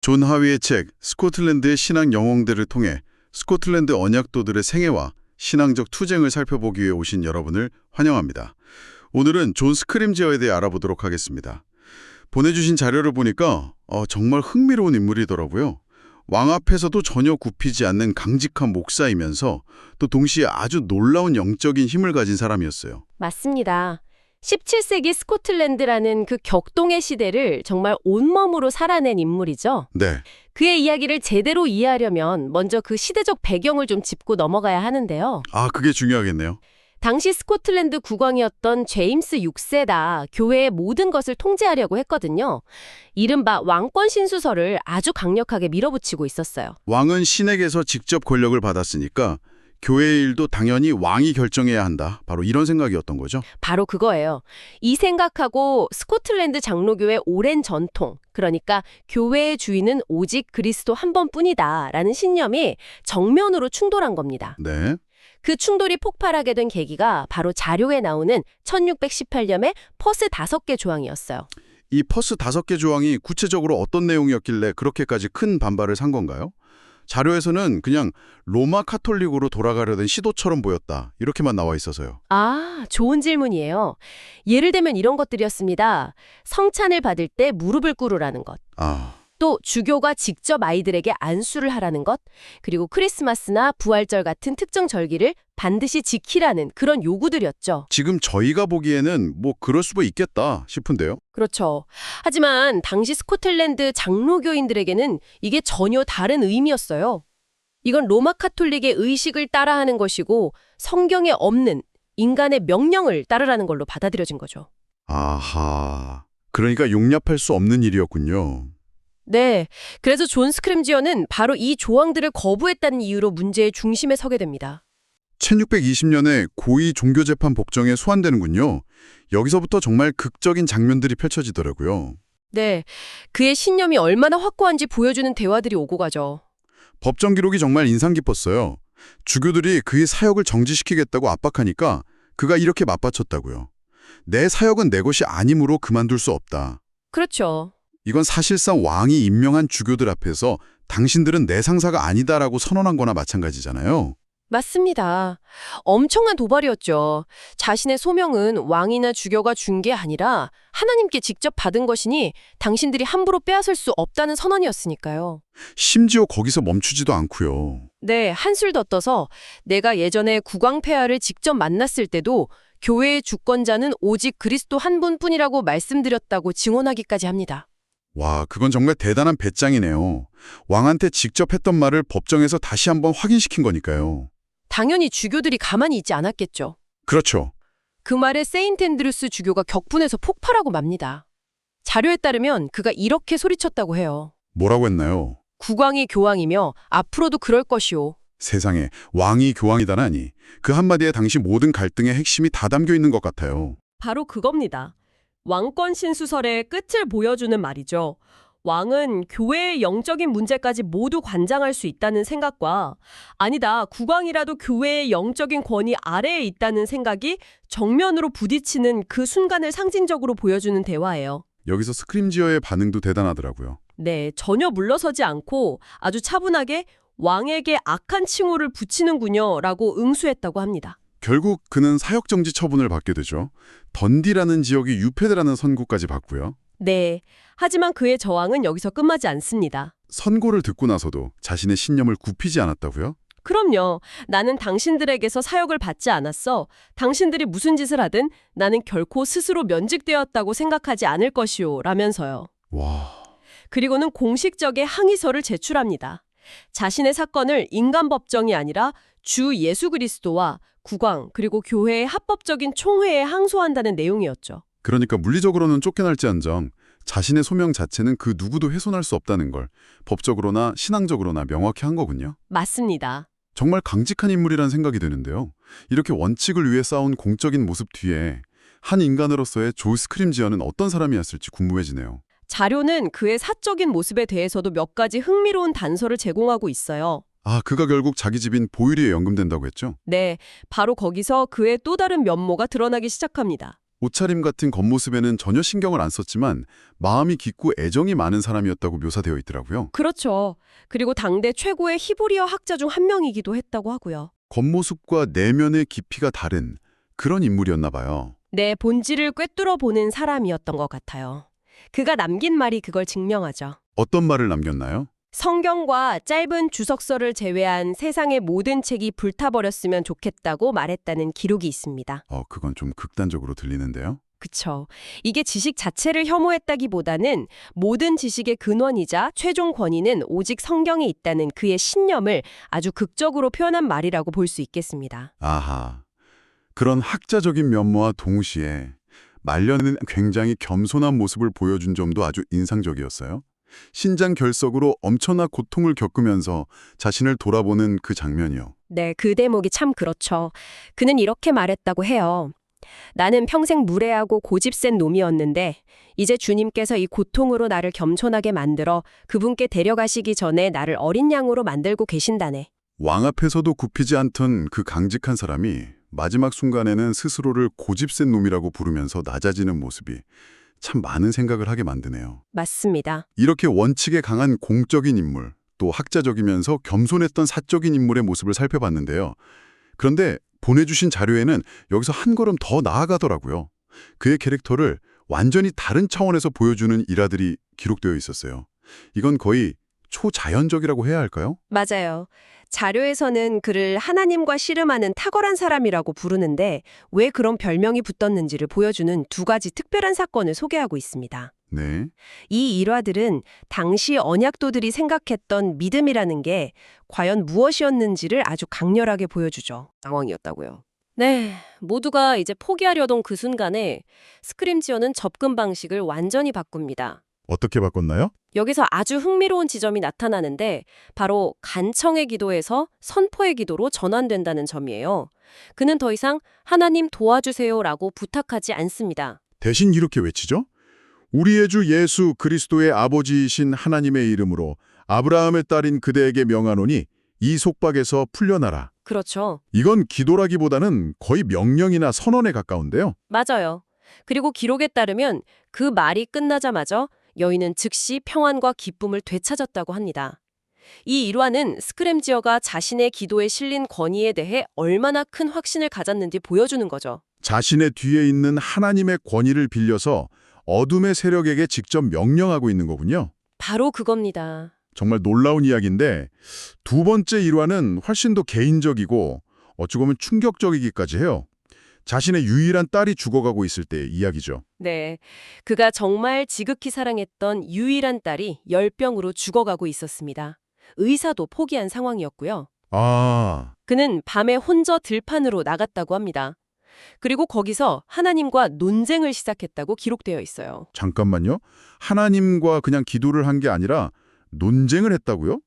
존 하위의 책 스코틀랜드의 신앙 영웅들을 통해 스코틀랜드 언약도들의 생애와 신앙적 투쟁을 살펴보기 위해 오신 여러분을 환영합니다. 오늘은 존 스크림지어에 대해 알아보도록 하겠습니다. 보내주신 자료를 보니까 정말 흥미로운 인물이더라고요. 왕 앞에서도 전혀 굽히지 않는 강직한 목사이면서 또 동시에 아주 놀라운 영적인 힘을 가진 사람이었어요. 맞습니다. 17세기 스코틀랜드라는 그 격동의 시대를 정말 온몸으로 살아낸 인물이죠. 네, 그의 이야기를 제대로 이해하려면 먼저 그 시대적 배경을 좀 짚고 넘어가야 하는데요. 그게 중요하겠네요. 당시 스코틀랜드 국왕이었던 제임스 6세다 교회의 모든 것을 통제하려고 했거든요. 이른바 왕권 신수설을 아주 강력하게 밀어붙이고 있었어요. 왕은 신에게서 직접 권력을 받았으니까 교회의 일도 당연히 왕이 결정해야 한다. 바로 이런 생각이었던 거죠. 바로 그거예요. 이 생각하고 스코틀랜드 장로교의 오랜 전통, 그러니까 교회의 주인은 오직 그리스도 한 번뿐이다 라는 신념이 정면으로 충돌한 겁니다. 네. 그 충돌이 폭발하게 된 계기가 바로 자료에 나오는 1618년의 퍼스 5개 조항이었어요. 이 퍼스 5개 조항이 구체적으로 어떤 내용이었길래 그렇게까지 큰 반발을 산 건가요? 자료에서는 그냥 로마 카톨릭으로 돌아가려던 시도처럼 보였다. 이렇게만 나와 있어서요. 좋은 질문이에요. 예를 들면 이런 것들이었습니다. 성찬을 받을 때 무릎을 꿇으라는 것. 또 주교가 직접 아이들에게 안수를 하라는 것, 그리고 크리스마스나 부활절 같은 특정 절기를 반드시 지키라는 그런 요구들이었죠. 지금 저희가 보기에는 뭐 그럴 수도 있겠다 싶은데요. 그렇죠. 하지만 당시 스코틀랜드 장로교인들에게는 이게 전혀 다른 의미였어요. 이건 로마 카톨릭의 의식을 따라하는 것이고 성경에 없는 인간의 명령을 따르라는 걸로 받아들여진 거죠. 아하. 그러니까 용납할 수 없는 일이었군요. 네, 그래서 존 스크림지어는 바로 이 조항들을 거부했다는 이유로 문제의 중심에 서게 됩니다. 1620년에 고위 종교재판 법정에 소환되는군요. 여기서부터 정말 극적인 장면들이 펼쳐지더라고요. 네, 그의 신념이 얼마나 확고한지 보여주는 대화들이 오고 가죠. 법정 기록이 정말 인상 깊었어요. 주교들이 그의 사역을 정지시키겠다고 압박하니까 그가 이렇게 맞받쳤다고요. 내 사역은 내 것이 아니므로 그만둘 수 없다. 그렇죠. 이건 사실상 왕이 임명한 주교들 앞에서 당신들은 내 상사가 아니다라고 선언한 거나 마찬가지잖아요. 맞습니다. 엄청난 도발이었죠. 자신의 소명은 왕이나 주교가 준 게 아니라 하나님께 직접 받은 것이니 당신들이 함부로 빼앗을 수 없다는 선언이었으니까요. 심지어 거기서 멈추지도 않고요. 네, 한술 더 떠서 내가 예전에 국왕폐하를 직접 만났을 때도 교회의 주권자는 오직 그리스도 한 분뿐이라고 말씀드렸다고 증언하기까지 합니다. 와, 그건 정말 대단한 배짱이네요. 왕한테 직접 했던 말을 법정에서 다시 한번 확인시킨 거니까요. 당연히 주교들이 가만히 있지 않았겠죠. 그렇죠. 그 말에 세인트 앤드루스 주교가 격분해서 폭발하고 맙니다. 자료에 따르면 그가 이렇게 소리쳤다고 해요. 뭐라고 했나요? 국왕이 교황이며 앞으로도 그럴 것이오. 세상에 왕이 교황이다라니. 그 한마디에 당시 모든 갈등의 핵심이 다 담겨 있는 것 같아요. 바로 그겁니다. 왕권 신수설의 끝을 보여주는 말이죠. 왕은 교회의 영적인 문제까지 모두 관장할 수 있다는 생각과 아니다, 국왕이라도 교회의 영적인 권위 아래에 있다는 생각이 정면으로 부딪히는 그 순간을 상징적으로 보여주는 대화예요. 여기서 스크림지어의 반응도 대단하더라고요. 네, 전혀 물러서지 않고 아주 차분하게 왕에게 악한 칭호를 붙이는군요 라고 응수했다고 합니다. 결국 그는 사역정지 처분을 받게 되죠. 던디라는 지역이 유폐되라는 선고까지 받고요. 네, 하지만 그의 저항은 여기서 끝나지 않습니다. 선고를 듣고 나서도 자신의 신념을 굽히지 않았다고요? 그럼요. 나는 당신들에게서 사역을 받지 않았어. 당신들이 무슨 짓을 하든 나는 결코 스스로 면직되었다고 생각하지 않을 것이오. 라면서요. 와... 그리고는 공식적인 항의서를 제출합니다. 자신의 사건을 인간 법정이 아니라 주 예수 그리스도와 국왕 그리고 교회의 합법적인 총회에 항소한다는 내용이었죠. 그러니까 물리적으로는 쫓겨날지언정 자신의 소명 자체는 그 누구도 훼손할 수 없다는 걸 법적으로나 신앙적으로나 명확히 한 거군요. 맞습니다. 정말 강직한 인물이란 생각이 드는데요. 이렇게 원칙을 위해 싸운 공적인 모습 뒤에 한 인간으로서의 조 스크림지어는 어떤 사람이었을지 궁금해지네요. 자료는 그의 사적인 모습에 대해서도 몇 가지 흥미로운 단서를 제공하고 있어요. 그가 결국 자기 집인 보이리에 연금된다고 했죠? 네, 바로 거기서 그의 또 다른 면모가 드러나기 시작합니다. 옷차림 같은 겉모습에는 전혀 신경을 안 썼지만 마음이 깊고 애정이 많은 사람이었다고 묘사되어 있더라고요. 그렇죠. 그리고 당대 최고의 히브리어 학자 중 한 명이기도 했다고 하고요. 겉모습과 내면의 깊이가 다른 그런 인물이었나 봐요. 내 본질을 꿰뚫어 보는 사람이었던 것 같아요. 그가 남긴 말이 그걸 증명하죠. 어떤 말을 남겼나요? 성경과 짧은 주석서를 제외한 세상의 모든 책이 불타버렸으면 좋겠다고 말했다는 기록이 있습니다. 그건 좀 극단적으로 들리는데요. 그쵸. 이게 지식 자체를 혐오했다기보다는 모든 지식의 근원이자 최종 권위는 오직 성경에 있다는 그의 신념을 아주 극적으로 표현한 말이라고 볼 수 있겠습니다. 아하. 그런 학자적인 면모와 동시에 말년에는 굉장히 겸손한 모습을 보여준 점도 아주 인상적이었어요. 신장결석으로 엄청난 고통을 겪으면서 자신을 돌아보는 그 장면이요. 네, 그 대목이 참 그렇죠. 그는 이렇게 말했다고 해요. 나는 평생 무례하고 고집센 놈이었는데 이제 주님께서 이 고통으로 나를 겸손하게 만들어 그분께 데려가시기 전에 나를 어린 양으로 만들고 계신다네. 왕 앞에서도 굽히지 않던 그 강직한 사람이 마지막 순간에는 스스로를 고집센 놈이라고 부르면서 낮아지는 모습이 참 많은 생각을 하게 만드네요. 맞습니다. 이렇게 원칙에 강한 공적인 인물, 또 학자적이면서 겸손했던 사적인 인물의 모습을 살펴봤는데요. 그런데 보내주신 자료에는 여기서 한 걸음 더 나아가더라고요. 그의 캐릭터를 완전히 다른 차원에서 보여주는 일화들이 기록되어 있었어요. 이건 거의 초자연적이라고 해야 할까요? 맞아요. 자료에서는 그를 하나님과 씨름하는 탁월한 사람이라고 부르는데 왜 그런 별명이 붙었는지를 보여주는 두 가지 특별한 사건을 소개하고 있습니다. 네. 이 일화들은 당시 언약도들이 생각했던 믿음이라는 게 과연 무엇이었는지를 아주 강렬하게 보여주죠. 상황이었다고요. 네, 모두가 이제 포기하려던 그 순간에 스크림지어는 접근 방식을 완전히 바꿉니다. 어떻게 바꿨나요? 여기서 아주 흥미로운 지점이 나타나는데 바로 간청의 기도에서 선포의 기도로 전환된다는 점이에요. 그는 더 이상 하나님 도와주세요라고 부탁하지 않습니다. 대신 이렇게 외치죠. 우리의 주 예수 그리스도의 아버지이신 하나님의 이름으로 아브라함의 딸인 그대에게 명하노니 이 속박에서 풀려나라. 그렇죠. 이건 기도라기보다는 거의 명령이나 선언에 가까운데요. 맞아요. 그리고 기록에 따르면 그 말이 끝나자마자 여인은 즉시 평안과 기쁨을 되찾았다고 합니다. 이 일화는 스크램지어가 자신의 기도에 실린 권위에 대해 얼마나 큰 확신을 가졌는지 보여주는 거죠. 자신의 뒤에 있는 하나님의 권위를 빌려서 어둠의 세력에게 직접 명령하고 있는 거군요. 바로 그겁니다. 정말 놀라운 이야기인데 두 번째 일화는 훨씬 더 개인적이고 어찌 보면 충격적이기까지 해요. 자신의 유일한 딸이 죽어가고 있을 때의 이야기죠. 네, 그가 정말 지극히 사랑했던 유일한 딸이 열병으로 죽어가고 있었습니다. 의사도 포기한 상황이었고요. 아, 그는 밤에 혼자 들판으로 나갔다고 합니다. 그리고 거기서 하나님과 논쟁을 시작했다고 기록되어 있어요. 잠깐만요. 하나님과 그냥 기도를 한 게 아니라 논쟁을 했다고요?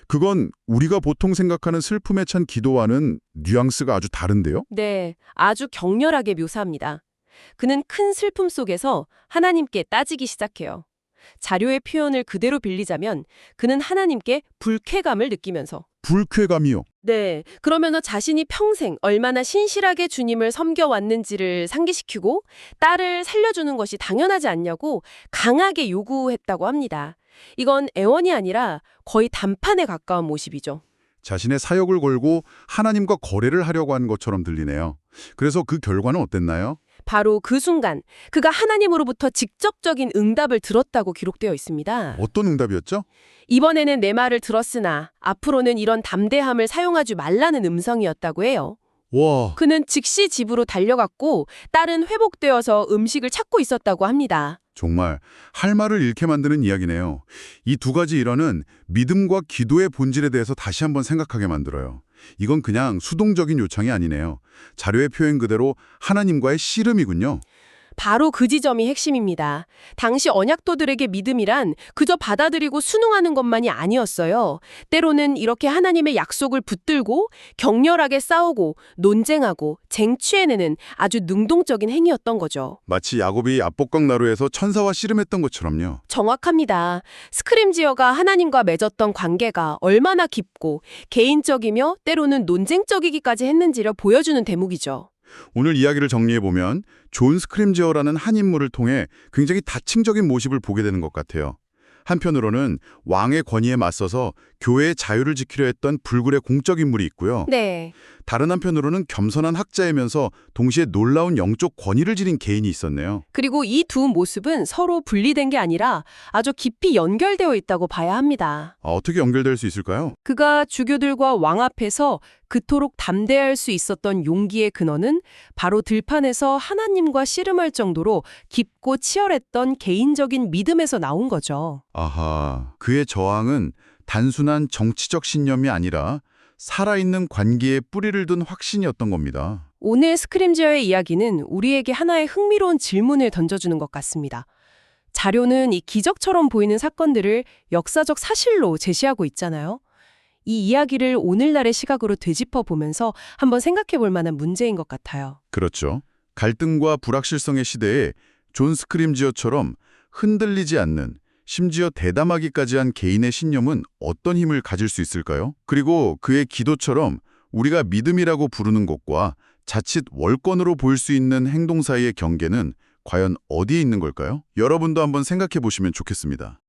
그건 우리가 보통 생각하는 슬픔에 찬 기도와는 뉘앙스가 아주 다른데요? 네, 아주 격렬하게 묘사합니다. 그는 큰 슬픔 속에서 하나님께 따지기 시작해요. 자료의 표현을 그대로 빌리자면 그는 하나님께 불쾌감을 느끼면서 불쾌감이요. 네, 그러면은 자신이 평생 얼마나 신실하게 주님을 섬겨왔는지를 상기시키고 딸을 살려주는 것이 당연하지 않냐고 강하게 요구했다고 합니다. 이건 애원이 아니라 거의 단판에 가까운 모습이죠. 자신의 사역을 걸고 하나님과 거래를 하려고 한 것처럼 들리네요. 그래서 그 결과는 어땠나요? 바로 그 순간 그가 하나님으로부터 직접적인 응답을 들었다고 기록되어 있습니다. 어떤 응답이었죠? 이번에는 내 말을 들었으나 앞으로는 이런 담대함을 사용하지 말라는 음성이었다고 해요. 와, 그는 즉시 집으로 달려갔고 딸은 회복되어서 음식을 찾고 있었다고 합니다. 정말 할 말을 잃게 만드는 이야기네요. 이 두 가지 일화는 믿음과 기도의 본질에 대해서 다시 한번 생각하게 만들어요. 이건 그냥 수동적인 요청이 아니네요. 자료의 표현 그대로 하나님과의 씨름이군요. 바로 그 지점이 핵심입니다. 당시 언약도들에게 믿음이란 그저 받아들이고 순응하는 것만이 아니었어요. 때로는 이렇게 하나님의 약속을 붙들고 격렬하게 싸우고 논쟁하고 쟁취해내는 아주 능동적인 행위였던 거죠. 마치 야곱이 압복강 나루에서 천사와 씨름했던 것처럼요. 정확합니다. 스크림지어가 하나님과 맺었던 관계가 얼마나 깊고 개인적이며 때로는 논쟁적이기까지 했는지를 보여주는 대목이죠. 오늘 이야기를 정리해보면 존 스크림제어라는 한 인물을 통해 굉장히 다층적인 모습을 보게 되는 것 같아요. 한편으로는 왕의 권위에 맞서서 교회의 자유를 지키려 했던 불굴의 공적 인물이 있고요. 네. 다른 한편으로는 겸손한 학자이면서 동시에 놀라운 영적 권위를 지닌 개인이 있었네요. 그리고 이 두 모습은 서로 분리된 게 아니라 아주 깊이 연결되어 있다고 봐야 합니다. 어떻게 연결될 수 있을까요? 그가 주교들과 왕 앞에서 그토록 담대할 수 있었던 용기의 근원은 바로 들판에서 하나님과 씨름할 정도로 깊고 치열했던 개인적인 믿음에서 나온 거죠. 아하, 그의 저항은 단순한 정치적 신념이 아니라 살아있는 관계에 뿌리를 둔 확신이었던 겁니다. 오늘 스크림제어의 이야기는 우리에게 하나의 흥미로운 질문을 던져주는 것 같습니다. 자료는 이 기적처럼 보이는 사건들을 역사적 사실로 제시하고 있잖아요. 이 이야기를 오늘날의 시각으로 되짚어 보면서 한번 생각해 볼 만한 문제인 것 같아요. 그렇죠. 갈등과 불확실성의 시대에 존 스크림지어처럼 흔들리지 않는, 심지어 대담하기까지 한 개인의 신념은 어떤 힘을 가질 수 있을까요? 그리고 그의 기도처럼 우리가 믿음이라고 부르는 것과 자칫 월권으로 보일 수 있는 행동 사이의 경계는 과연 어디에 있는 걸까요? 여러분도 한번 생각해 보시면 좋겠습니다.